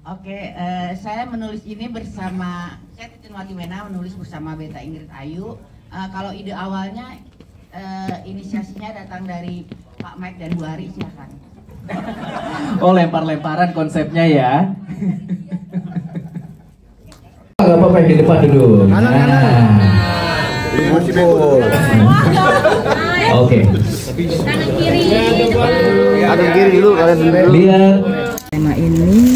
Oke, saya menulis ini bersama, saya Titin Watiwena menulis bersama Beta Ingrid Ayu. Kalau ide awalnya, inisiasinya datang dari Pak Mike dan Bu Ari, silakan. Oh, lempar-lemparan konsepnya ya. Gak apa-apa yang di depan dulu. Oke. Kanan kiri. Kanan kiri dulu, kanan dulu. Lihat. Tema ini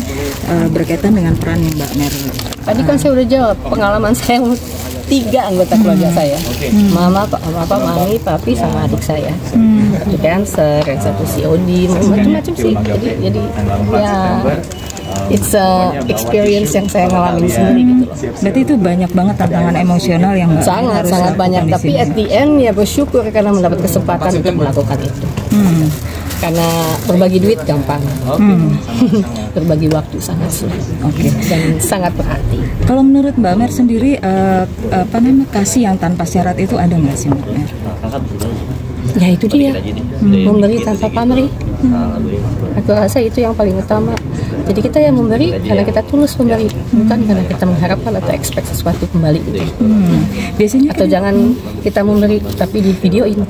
berkaitan dengan peran yang Mbak Mer. Tadi kan saya udah jawab, pengalaman saya 3 anggota keluarga saya. Mama, papa, mami, papi, sama adik saya. Satu cancer, yang satu COD, macam-macam sih. Jadi ya it's a experience yang saya ngalamin sendiri gitu loh. Berarti itu banyak banget tantangan emosional yang Mbak harus sangat banyak. lakukan di Tapi sini. at the end ya bersyukur karena mendapat kesempatan untuk melakukan itu. Karena berbagi duit gampang, berbagi waktu sangat sulit, dan sangat berarti. Kalau menurut Mbak Mer sendiri, kasih yang tanpa syarat itu ada nggak sih Mbak Mer? Ya itu dia, memberi tanpa pamrih. Aku rasa itu yang paling utama. Jadi kita yang memberi karena kita tulus memberi, bukan karena kita mengharapkan atau expect sesuatu kembali gitu. Biasanya atau jangan kita memberi tapi di videoin.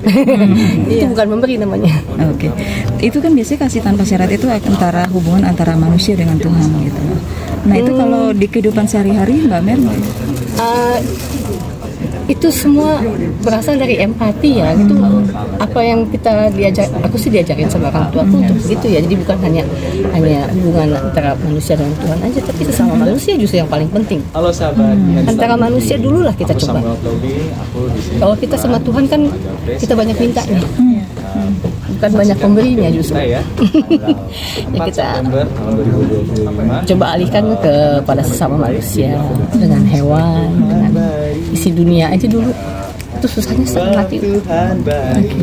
Itu bukan memberi namanya. Oke. Itu kan biasanya kasih tanpa syarat itu antara hubungan antara manusia dengan Tuhan gitu. Nah itu kalau di kehidupan sehari-hari Mbak Mer, itu semua berasal dari empati ya. Itu apa yang kita aku sih diajarin sama orang tua aku untuk begitu ya. Jadi bukan hanya hubungan antara manusia dengan Tuhan aja, tapi sesama manusia justru yang paling penting. Halo sahabat. Antara manusia dulu lah kita coba. Kalau kita sama Tuhan kan kita banyak minta nih, bukan banyak pemberinya justru. Ya kita coba alihkan kepada sesama manusia, dengan hewan, dengan isi dunia aja dulu. Itu susahnya setengah mati.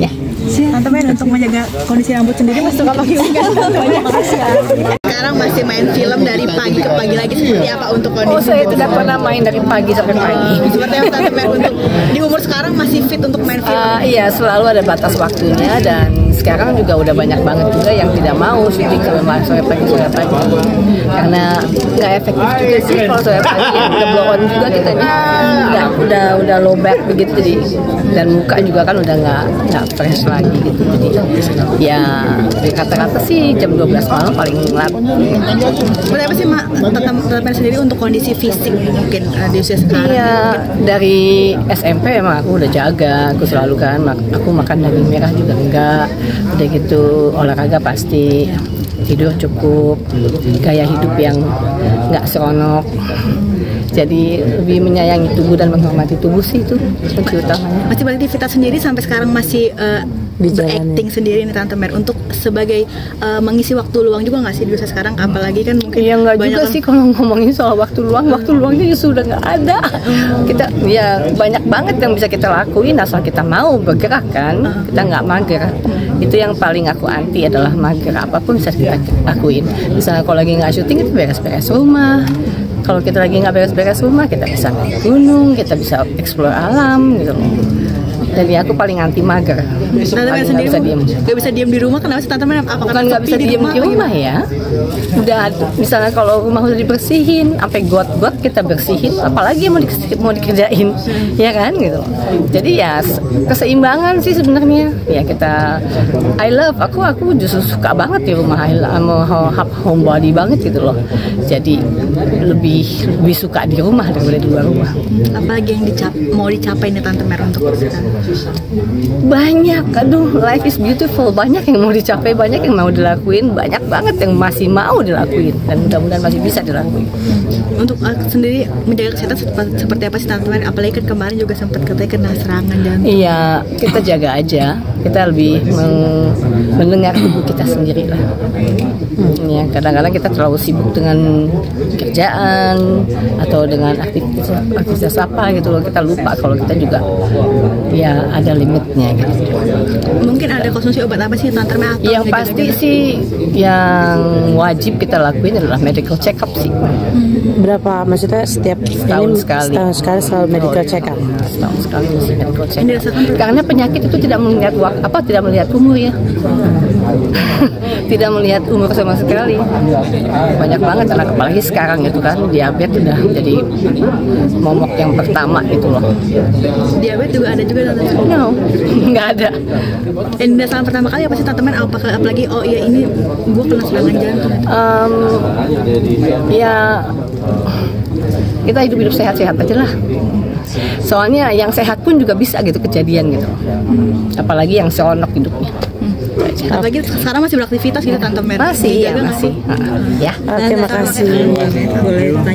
Ya. Tante Mer untuk menjaga kondisi rambut sendiri Mas suka pakai Sekarang masih main film dari pagi ke pagi lagi, seperti apa untuk kondisi? Oh, saya tidak pernah main dari pagi sampai pagi. Seperti apa Tante Mer untuk di umur sekarang masih fit untuk main film? Iya, selalu ada batas waktunya, dan sekarang juga udah banyak banget juga yang tidak mau syuting sore pagi karena nggak efektif juga sih kalau sore pagi. Udah blow on juga kitanya, udah low back begitu, jadi dan muka juga kan udah nggak fresh lagi gitu. Jadi ya kata-kata sih jam 12 malam paling lat. Seperti apa sih Tante Mer sendiri untuk kondisi fisik mungkin di usia sekarang? Iya, dari SMP emang aku udah jaga. Aku selalu kan aku makan daging merah juga enggak, udah gitu olahraga pasti, tidur cukup, gaya hidup yang nggak seronok. Jadi lebih menyayangi tubuh dan menghormati tubuh sih, itu kunci utamanya. Masih beraktivitas sendiri sampai sekarang, masih berakting sendiri nih Tante Mer untuk sebagai mengisi waktu luang juga nggak sih di usia sekarang, apalagi kan mungkin ya nggak juga sih kalau ngomongin soal waktu luangnya justru udah nggak ada. Kita ya banyak banget yang bisa kita lakuin asal kita mau bergerak kan, kita nggak mager. Itu yang paling aku anti adalah mager. Apapun bisa kita lakuin. Misalnya kalau lagi nggak syuting itu beres-beres rumah. Kalau kita lagi nggak beres-beres rumah, kita bisa naik gunung, kita bisa explore alam gitu. Jadi aku paling anti mager. Tante Mer sendiri nggak bisa diem di rumah, kenapa sih Tante Mer? Bukan nggak bisa diem di rumah ya. Udah misalnya kalau rumah udah dibersihin, sampai got-got kita bersihin, apalagi yang mau dikerjain, ya kan gitu. Jadi ya keseimbangan sih sebenarnya. Ya kita aku justru suka banget di rumah, homebody banget gitu loh. Jadi lebih suka di rumah daripada di luar rumah. Apalagi yang mau dicapai nih Tante Mer untuk sekarang? Banyak, aduh, life is beautiful. Banyak yang mau dicapai, banyak yang mau dilakuin, banyak banget yang masih mau dilakuin, dan mudah-mudahan masih bisa dilakuin. Untuk sendiri menjaga kesehatan seperti apa sih Tante Mer? Apalagi kan kemarin juga sempat katanya kena serangan jantung. Iya, kita jaga aja. Kita lebih mendengar tubuh kita sendiri lah. Ya, kadang-kadang kita terlalu sibuk dengan kerjaan atau dengan aktivitas apa gitu loh. Kita lupa kalau kita juga ya ada limitnya gitu. Mungkin ada konsumsi obat apa sih Tante Mer? Yang pasti sih yang wajib kita lakuin adalah medical check up sih. Berapa, maksudnya setiap setahun sekali selalu medical check up? Setahun sekali mesti medical check up. Karena penyakit itu tidak melihat umur ya. Tidak melihat umur sama sekali. Banyak banget anak, apalagi sekarang itu kan diabetes udah jadi momok yang pertama gitu loh. Diabetes juga ada juga Tante? No, nggak ada. Dan dasar pertama kali apa sih Tante Mer? Apalagi oh iya ini gue kena serangan jantung. Ya kita hidup sehat-sehat aja lah. Soalnya yang sehat pun juga bisa gitu kejadian gitu. Apalagi yang seronok hidupnya. Apalagi sekarang masih beraktivitas gitu Tante Mer. Masih, ya Dijaga nggak masih. sih? Ya. Oke, makasih. Boleh tanya.